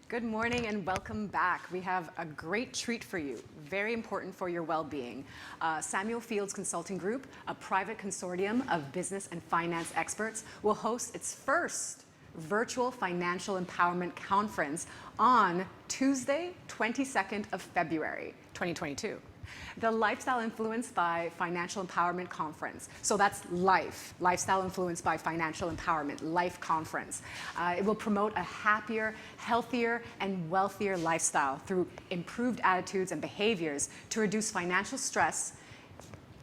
Good morning and welcome back. We have a great treat for you, very important for your well-being. Samuel Fields Consulting Group, a private consortium of business and finance experts, will host its first virtual financial empowerment conference on Tuesday, 22nd of February, 2022. The Lifestyle Influenced by Financial Empowerment Conference. So that's LIFE, Lifestyle Influenced by Financial Empowerment, LIFE Conference. It will promote a happier, healthier, and wealthier lifestyle through improved attitudes and behaviors to reduce financial stress.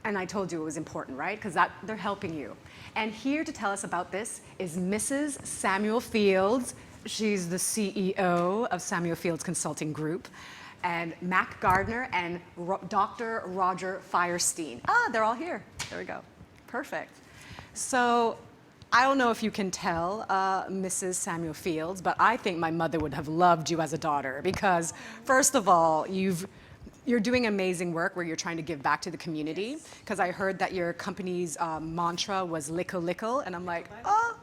And I told you it was important, right? Because they're helping you. And here to tell us about this is Mrs. Samuel Fields. She's the CEO of Samuel Fields Consulting Group. And Mac Gardner and Dr. Roger Firestein. They're all here. There we go. Perfect. So I don't know if you can tell, Mrs. Samuel Fields, but I think my mother would have loved you as a daughter because, first of all, you're doing amazing work where you're trying to give back to the community. Because I heard that your company's mantra was "Lickle Lickle," and I'm like, oh,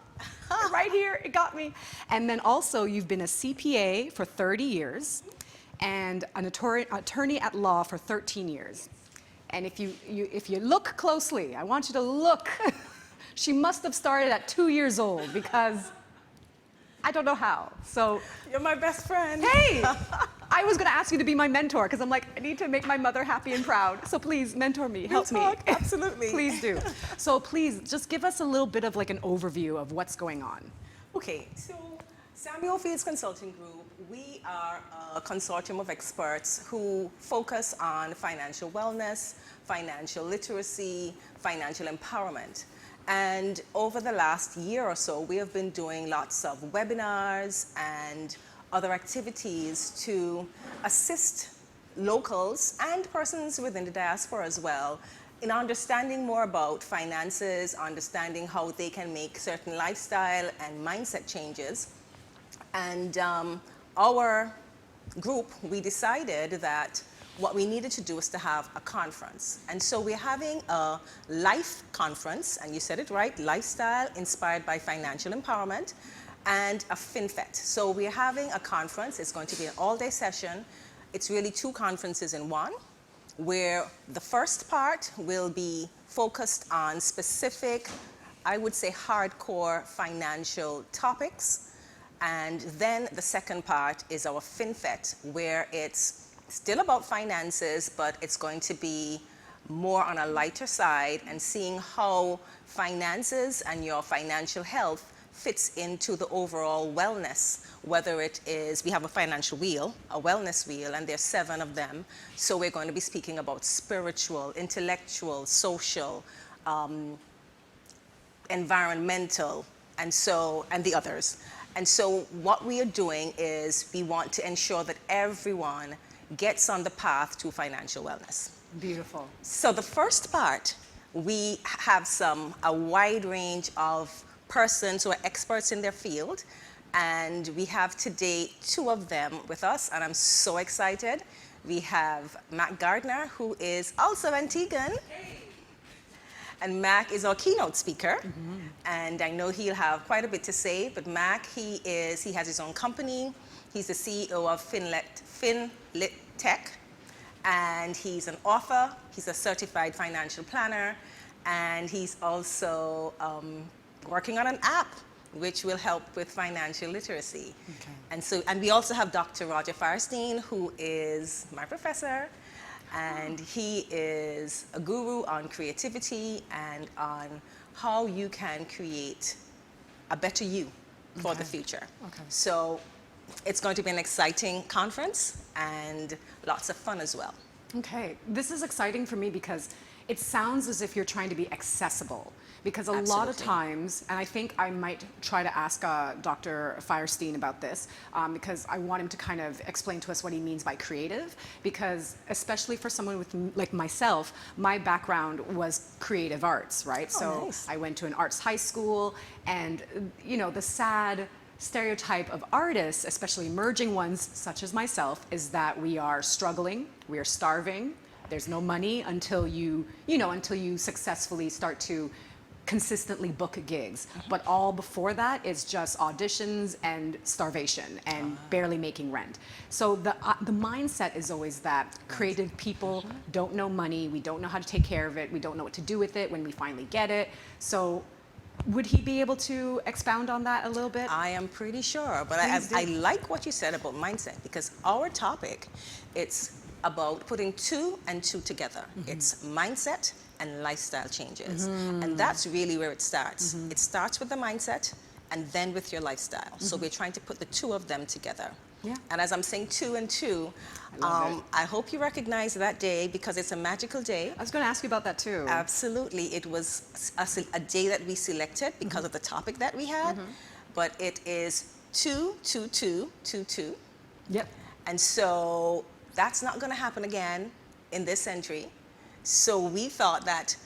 right here, it got me. And then also, you've been a CPA for 30 years. And an attorney at law for 13 years. And if you look closely, I want you to look. She must have started at 2 years old because I don't know how. So you're my best friend. Hey, I was going to ask you to be my mentor because I'm like, I need to make my mother happy and proud. So please mentor me, help me. Absolutely. Please do. So please just give us a little bit of like an overview of what's going on. Okay, so Samuel Fields Consulting Group, we are a consortium of experts who focus on financial wellness, financial literacy, financial empowerment. And over the last year or so, we have been doing lots of webinars and other activities to assist locals and persons within the diaspora as well in understanding more about finances, understanding how they can make certain lifestyle and mindset changes. And our group, we decided that what we needed to do was to have a conference. And so we're having a LIFE conference, and you said it right, Lifestyle Inspired by Financial Empowerment, and a FinFET. So we're having a conference. It's going to be an all-day session. It's really two conferences in one, where the first part will be focused on specific, I would say hardcore financial topics. And then the second part is our FinFET, where it's still about finances, but it's going to be more on a lighter side and seeing how finances and your financial health fits into the overall wellness, whether it is, we have a financial wheel, a wellness wheel, and there's 7 of them. So we're going to be speaking about spiritual, intellectual, social, environmental, and the others. And so what we are doing is we want to ensure that everyone gets on the path to financial wellness. Beautiful. So the first part, we have a wide range of persons who are experts in their field. And we have today 2 of them with us, and I'm so excited. We have Mac Gardner, who is also Antiguan. Hey. And Mac is our keynote speaker, and I know he'll have quite a bit to say, but Mac, he has his own company. He's the CEO of FinLit Tech, and he's an author, he's a certified financial planner, and he's also working on an app which will help with financial literacy. Okay. And we also have Dr. Roger Firestein, who is my professor, and he is a guru on creativity and on how you can create a better you for the future. Okay. So it's going to be an exciting conference and lots of fun as well. Okay, this is exciting for me because it sounds as if you're trying to be accessible. Because a lot of times, and I think I might try to ask Dr. Firestein about this, because I want him to kind of explain to us what he means by creative, because especially for someone with, like myself, my background was creative arts, right? Oh, so nice. I went to an arts high school, and you know, the sad stereotype of artists, especially emerging ones such as myself, is that we are struggling, we are starving, there's no money until you successfully start to consistently book gigs. But all before that is just auditions and starvation and barely making rent. So the mindset is always that creative people don't know money, we don't know how to take care of it, we don't know what to do with it when we finally get it. So would he be able to expound on that a little bit? I am pretty sure, but I like what you said about mindset, because our topic, it's about putting two and two together. It's mindset and lifestyle changes. And that's really where it starts. It starts with the mindset and then with your lifestyle. So we're trying to put the two of them together. Yeah. And as I'm saying two and two, I hope you recognize that day, because it's a magical day. I was going to ask you about that too. Absolutely. It was a day that we selected because of the topic that we had. But it is 22222. Yep. And so that's not going to happen again in this century. So we thought that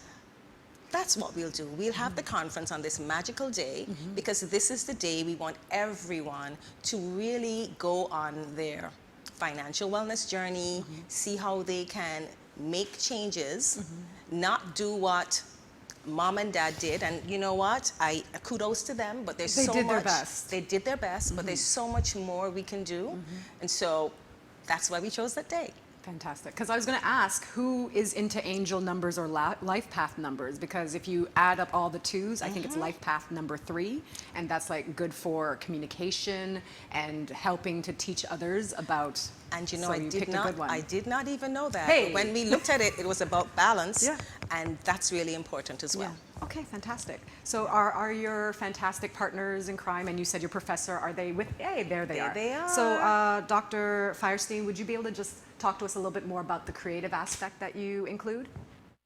that's what we'll do. We'll have the conference on this magical day, because this is the day we want everyone to really go on their financial wellness journey, see how they can make changes, not do what mom and dad did. And you know what? Kudos to them, but there's so much. They did their best. They did their best, but there's so much more we can do. And so that's why we chose that day. Fantastic. Because I was going to ask, who is into angel numbers or life path numbers? Because if you add up all the twos, I think it's life path number 3. And that's like good for communication and helping to teach others about. And you know, so I did not even know that. Hey. When we looked at it, it was about balance. Yeah. And that's really important as well. Yeah. Okay, fantastic. So are your fantastic partners in crime, and you said your professor, are they with, hey, there they are. They are. So Dr. Firestein, would you be able to just talk to us a little bit more about the creative aspect that you include?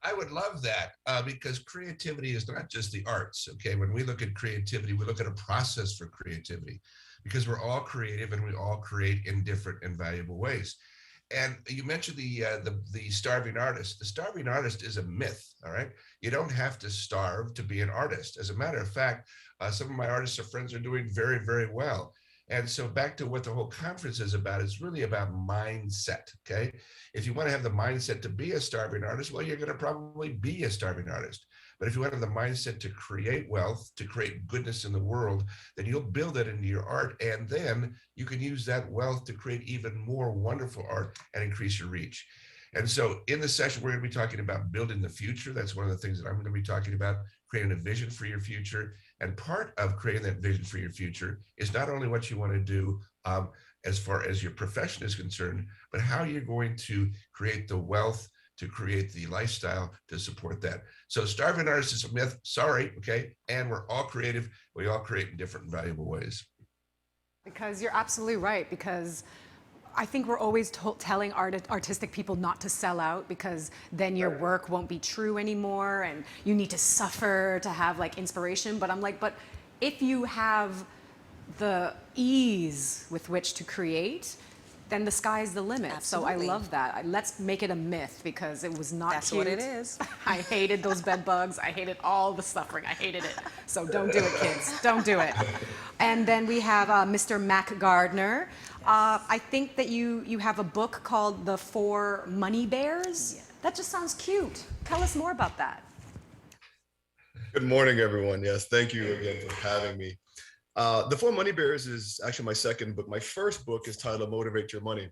I would love that, because creativity is not just the arts, okay? When we look at creativity, we look at a process for creativity, because we're all creative and we all create in different and valuable ways. And you mentioned the starving artist. The starving artist is a myth, all right? You don't have to starve to be an artist. As a matter of fact, some of my artists or friends are doing very, very well. And so back to what the whole conference is about, it's really about mindset, okay? If you want to have the mindset to be a starving artist, well, you're going to probably be a starving artist. But if you want to have the mindset to create wealth, to create goodness in the world, then you'll build that into your art. And then you can use that wealth to create even more wonderful art and increase your reach. And so in this session, we're going to be talking about building the future. That's one of the things that I'm going to be talking about, creating a vision for your future. And part of creating that vision for your future is not only what you want to do as far as your profession is concerned, but how you're going to create the wealth, to create the lifestyle to support that. So starving artist is a myth, sorry, okay? And we're all creative. We all create in different and valuable ways. Because you're absolutely right, because I think we're always telling artistic people not to sell out, because then your work won't be true anymore and you need to suffer to have like inspiration. But I'm like, but if you have the ease with which to create, then the sky's the limit. Absolutely. So I love that. Let's make it a myth, because it was not That's cute. what it is. I hated those bed bugs. I hated all the suffering. I hated it. So don't do it, kids. Don't do it. And then we have Mr. Mac Gardner. I think that you have a book called The 4 Money Bears. Yeah. That just sounds cute. Tell us more about that. Good morning, everyone. Yes, thank you again for having me. The 4 Money Bears is actually my second book. My first book is titled Motivate Your Money.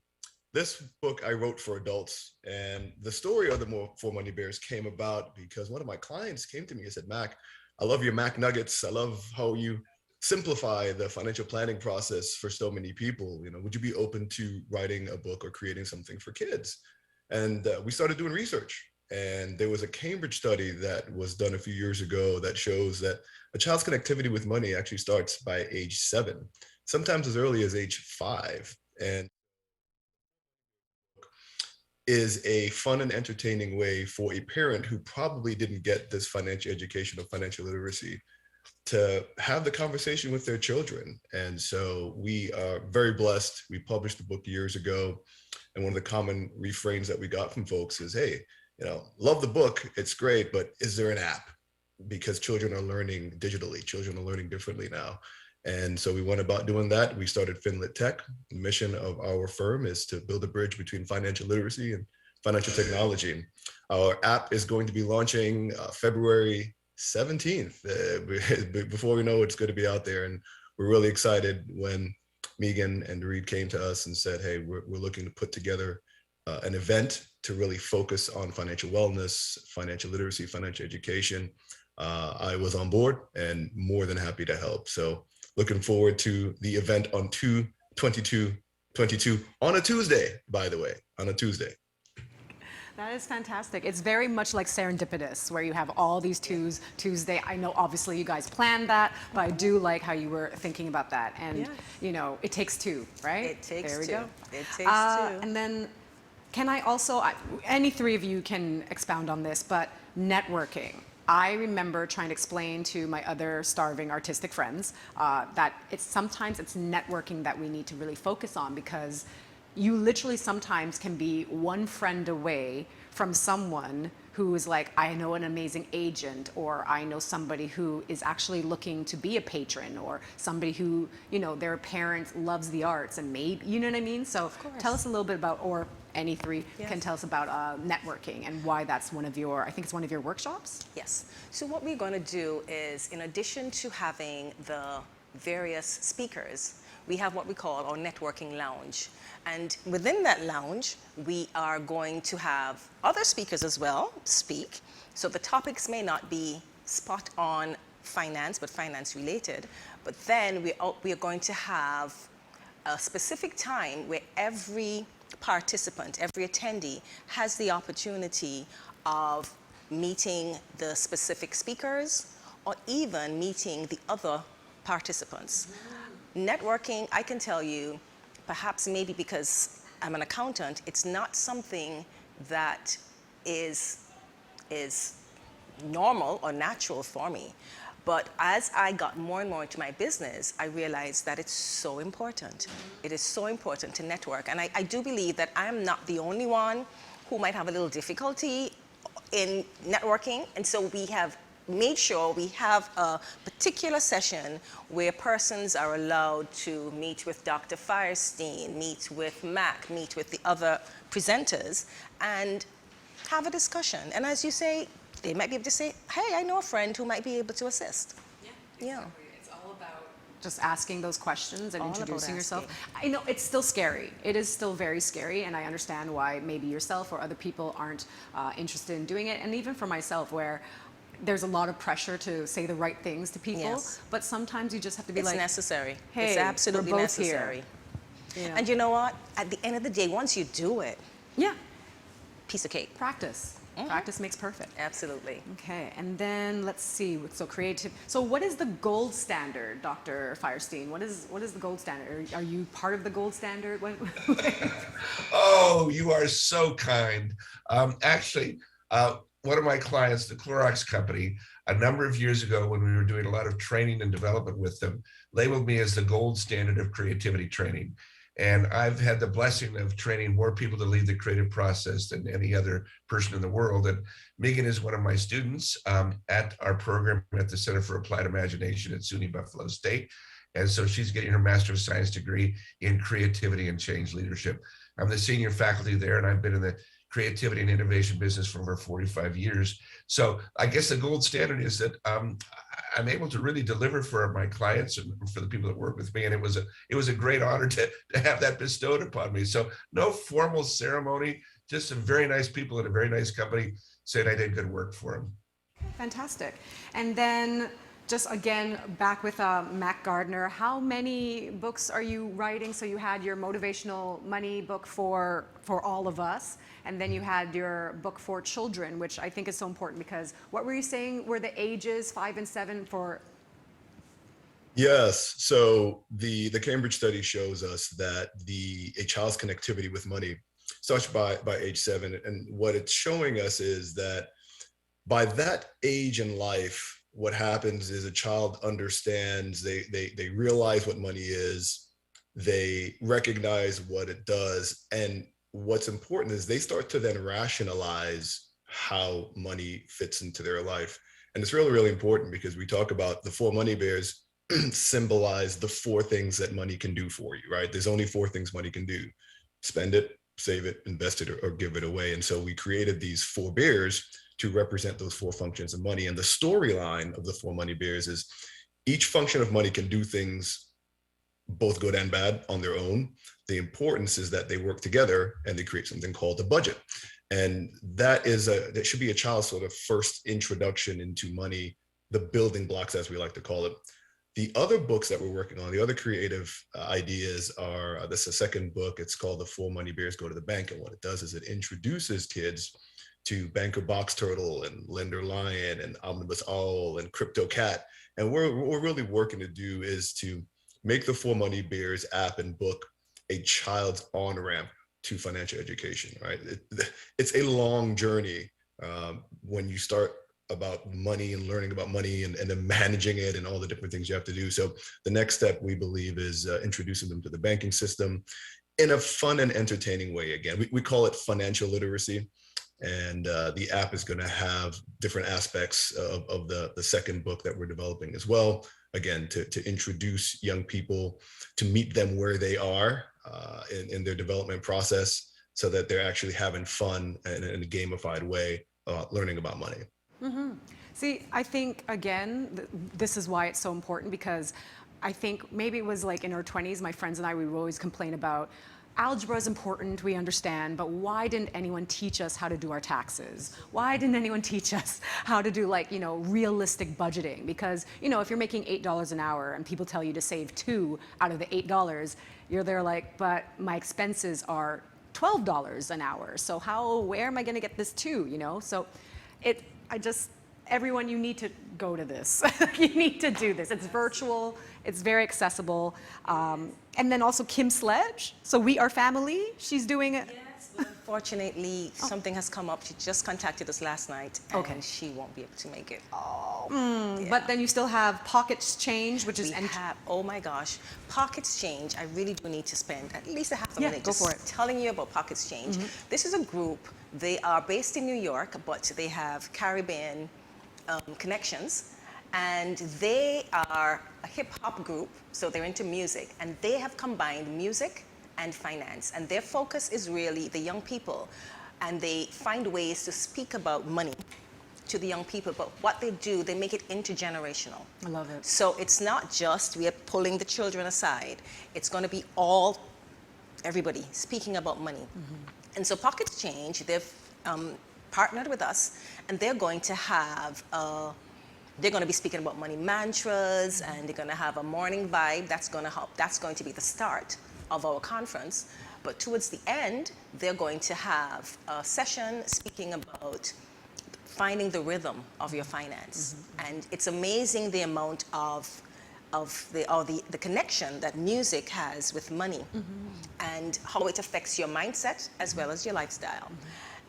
This book I wrote for adults, and the story of the 4 Money Bears came about because one of my clients came to me and said, Mac, I love your Mac nuggets. I love how you simplify the financial planning process for so many people. You know, would you be open to writing a book or creating something for kids? And we started doing research. And there was a Cambridge study that was done a few years ago that shows that a child's connectivity with money actually starts by age 7, sometimes as early as age 5. And is a fun and entertaining way for a parent who probably didn't get this financial education or financial literacy to have the conversation with their children. And so we are very blessed. We published the book years ago. And one of the common refrains that we got from folks is, hey, you know, love the book, it's great, but is there an app? Because children are learning digitally, children are learning differently now. And so we went about doing that. We started FinLit Tech. The mission of our firm is to build a bridge between financial literacy and financial technology. Our app is going to be launching February 17th. Before we know it's going to be out there. And we're really excited when Megan and Derede came to us and said, hey, we're looking to put together an event to really focus on financial wellness, financial literacy, financial education. I was on board and more than happy to help. So looking forward to the event on 2/22/22 on a Tuesday, by the way, on a Tuesday. That is fantastic. It's very much like serendipitous, where you have all these Tuesday. I know obviously you guys planned that, but I do like how you were thinking about that. And you know, it takes two, right? It takes there we two. go. It takes two. And then, can I also? Any three of you can expound on this, but networking. I remember trying to explain to my other starving artistic friends that sometimes it's networking that we need to really focus on, because you literally sometimes can be one friend away from someone who is like, I know an amazing agent, or I know somebody who is actually looking to be a patron, or somebody who, you know, their parent loves the arts, and maybe, you know what I mean? So tell us a little bit about, or any three can tell us about networking and why that's one of your, I think it's one of your workshops? Yes. So what we're going to do is, in addition to having the various speakers, we have what we call our networking lounge. And within that lounge, we are going to have other speakers as well speak. So the topics may not be spot on finance, but finance related. But then we are going to have a specific time where every participant, every attendee has the opportunity of meeting the specific speakers, or even meeting the other participants. Networking, I can tell you, perhaps maybe because I'm an accountant, it's not something that is normal or natural for me. But as I got more and more into my business, I realized that it's so important. It is so important to network. And I do believe that I'm not the only one who might have a little difficulty in networking. And so we have made sure we have a particular session where persons are allowed to meet with Dr. Firestein, meet with Mac, meet with the other presenters, and have a discussion. And as you say, they might be able to say, hey, I know a friend who might be able to assist. Yeah. It's all about just asking those questions and All introducing about yourself. asking. I know it's still scary. It is still very scary, and I understand why maybe yourself or other people aren't interested in doing it. And even for myself, where there's a lot of pressure to say the right things to people, Yes. but sometimes you just have to be It's like, necessary. hey, It's absolutely we're both necessary. here. And you know what? At the end of the day, once you do it, Yeah, piece of cake. practice. Practice makes perfect. Absolutely. Okay, and then let's see. So creative. So what is the gold standard, Dr. Firestein? What is the gold standard? Are you part of the gold standard? Oh, you are so kind. Actually, one of my clients, the Clorox company, a number of years ago when we were doing a lot of training and development with them, labeled me as the gold standard of creativity training. And I've had the blessing of training more people to lead the creative process than any other person in the world. And Megan is one of my students at our program at the Center for Applied Imagination at SUNY Buffalo State. And so she's getting her Master of Science degree in creativity and change leadership. I'm the senior faculty there, and I've been in the creativity and innovation business for over 45 years. So I guess the gold standard is that I'm able to really deliver for my clients and for the people that work with me. And it was a great honor to have that bestowed upon me. So no formal ceremony, just some very nice people at a very nice company saying I did good work for them. Fantastic. And then just again, back with Mac Gardner, how many books are you writing? So you had your motivational money book for all of us, and then you had your book for children, which I think is so important, because what were you saying were the ages 5 and 7 for? Yes. So the Cambridge study shows us that a child's connectivity with money starts by age 7. And what it's showing us is that by that age in life, what happens is a child understands, they realize what money is, they recognize what it does. And what's important is they start to then rationalize how money fits into their life. And it's really, really important, because we talk about the 4 money bears symbolize the 4 things that money can do for you, right? There's only 4 things money can do: spend it, save it, invest it, or give it away. And so we created these 4 bears to represent those 4 functions of money. And the storyline of the 4 money bears is each function of money can do things both good and bad on their own. The importance is that they work together and they create something called a budget. And that should be a child's sort of first introduction into money, the building blocks, as we like to call it. The other books that we're working on, the other creative ideas are, this is a second book. It's called The 4 Money Bears Go to the Bank. And what it does is it introduces kids to Banker Box Turtle and Lender Lion and Omnibus Owl and Crypto Cat. And what we're really working to do is to make the 4 Money Bears app and book a child's on-ramp to financial education, right? It's a long journey when you start about money and learning about money and then managing it and all the different things you have to do. So the next step, we believe, is introducing them to the banking system in a fun and entertaining way. Again, we call it financial literacy. And the app is going to have different aspects of the second book that we're developing as well. Again, to introduce young people, to meet them where they are in their development process, so that they're actually having fun and in a gamified way, learning about money. Mm-hmm. See, I think, again, this is why it's so important, because I think maybe it was like in our 20s, my friends and I, we would always complain about algebra is important, we understand, but why didn't anyone teach us how to do our taxes? Why didn't anyone teach us how to do, like, realistic budgeting? Because, if you're making $8 an hour and people tell you to save 2 out of the $8, you're there like, but my expenses are $12 an hour. So where am I gonna get this 2, So everyone, you need to go to this. You need to do this. It's virtual, it's very accessible. And then also Kim Sledge, so We Are Family, she's doing it. Yes, but unfortunately, something has come up. She just contacted us last night, and she won't be able to make it. Yeah. But then you still have Pockets Change, which is... oh my gosh, Pockets Change, I really do need to spend at least a half a minute go for it. telling you about Pockets Change. This is a group, they are based in New York, but they have Caribbean connections. And they are a hip-hop group, so they're into music, and they have combined music and finance, and their focus is really the young people, and they find ways to speak about money to the young people, but what they do, they make it intergenerational. I love it. So it's not just we are pulling the children aside, it's going to be everybody speaking about money. And so Pockets Change, they've partnered with us, and they're going to have they're going to be speaking about money mantras, and they're going to have a morning vibe that's going to help. That's going to be the start of our conference. But towards the end, they're going to have a session speaking about finding the rhythm of your finance. And it's amazing the amount of the connection that music has with money, and how it affects your mindset as well as your lifestyle.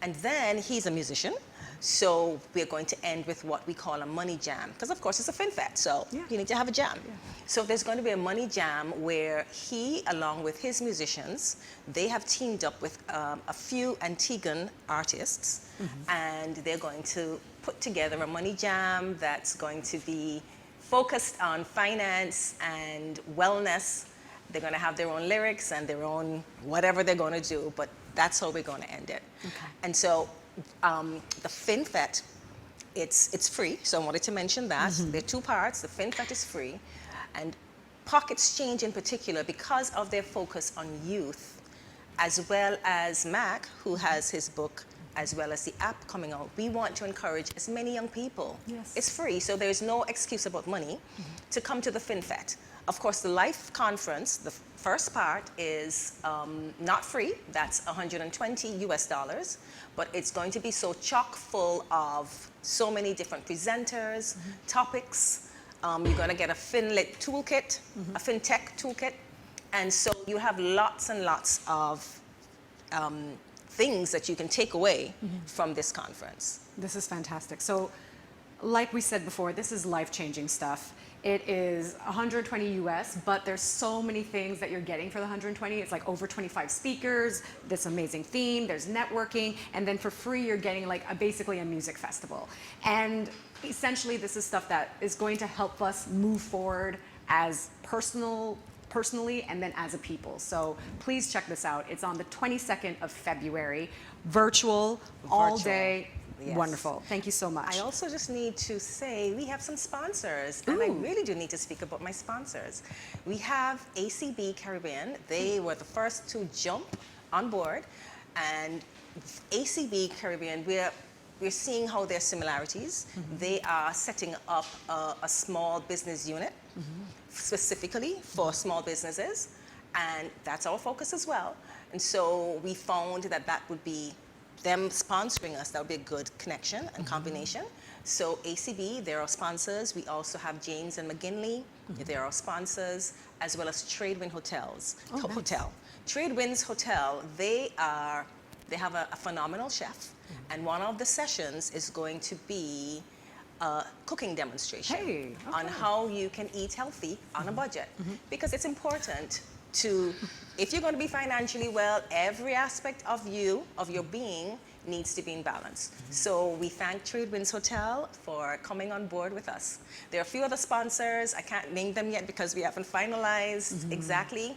And then he's a musician. So we're going to end with what we call a money jam, because of course it's a FinFET, so you need to have a jam. So there's going to be a money jam where he, along with his musicians, they have teamed up with a few Antiguan artists, and they're going to put together a money jam that's going to be focused on finance and wellness. They're going to have their own lyrics and their own whatever they're going to do, but that's how we're going to end it. And so the FinFET, it's free, so I wanted to mention that. There are 2 parts. The FinFET is free, and Pockets Change in particular, because of their focus on youth, as well as Mac, who has his book, as well as the app coming out, we want to encourage as many young people. It's free, so there's no excuse about money to come to the FinFET. Of course, the Life Conference, the first part is not free. That's $120 US, but it's going to be so chock full of so many different presenters, topics. You're going to get a FinLit toolkit, a FinTech toolkit, and so you have lots and lots of things that you can take away from this conference. This is fantastic. So, like we said before, this is life-changing stuff. It is 120 US, but there's so many things that you're getting for the 120. It's like over 25 speakers, this amazing theme, there's networking, and then for free you're getting like basically a music festival. And essentially this is stuff that is going to help us move forward as personal personally and then as a people. So please check this out. It's on the 22nd of February, virtual, all day. Yes. Wonderful. Thank you so much. I also just need to say we have some sponsors, and I Ooh. really do need to speak about my sponsors. We have ACB Caribbean. They were the first to jump on board, and ACB Caribbean, we're seeing how there are similarities. They are setting up a small business unit specifically for small businesses, and that's our focus as well. And so we found that that would be them sponsoring us, that would be a good connection and combination. So ACB, they're our sponsors. We also have James and McGinley, they're our sponsors, as well as Tradewinds Hotels. Hotel. Tradewinds Hotel, they have a phenomenal chef, and one of the sessions is going to be a cooking demonstration on how you can eat healthy on a budget. Because it's important to, if you're going to be financially well, every aspect of you, of your being, needs to be in balance. So we thank Tradewinds Hotel for coming on board with us. There are a few other sponsors. I can't name them yet because we haven't finalized exactly,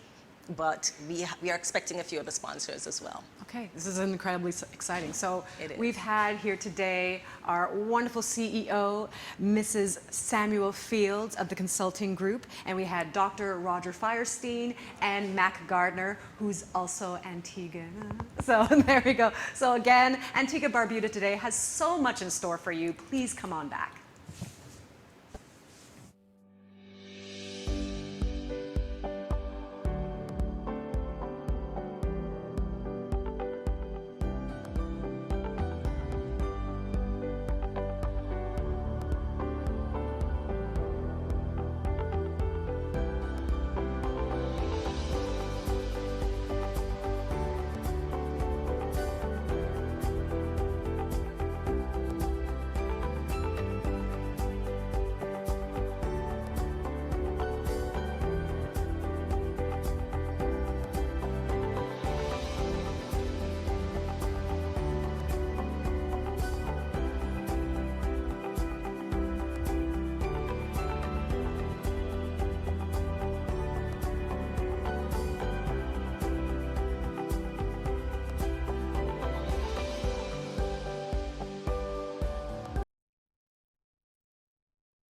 but we are expecting a few other sponsors as well. Okay, this is incredibly exciting. So It is. we've had here today our wonderful CEO, Mrs. Samuel Fields of the consulting group, and we had Dr. Roger Firestein and Mac Gardner, who's also Antigua. So there we go. So again, Antigua Barbuda Today has so much in store for you. Please come on back.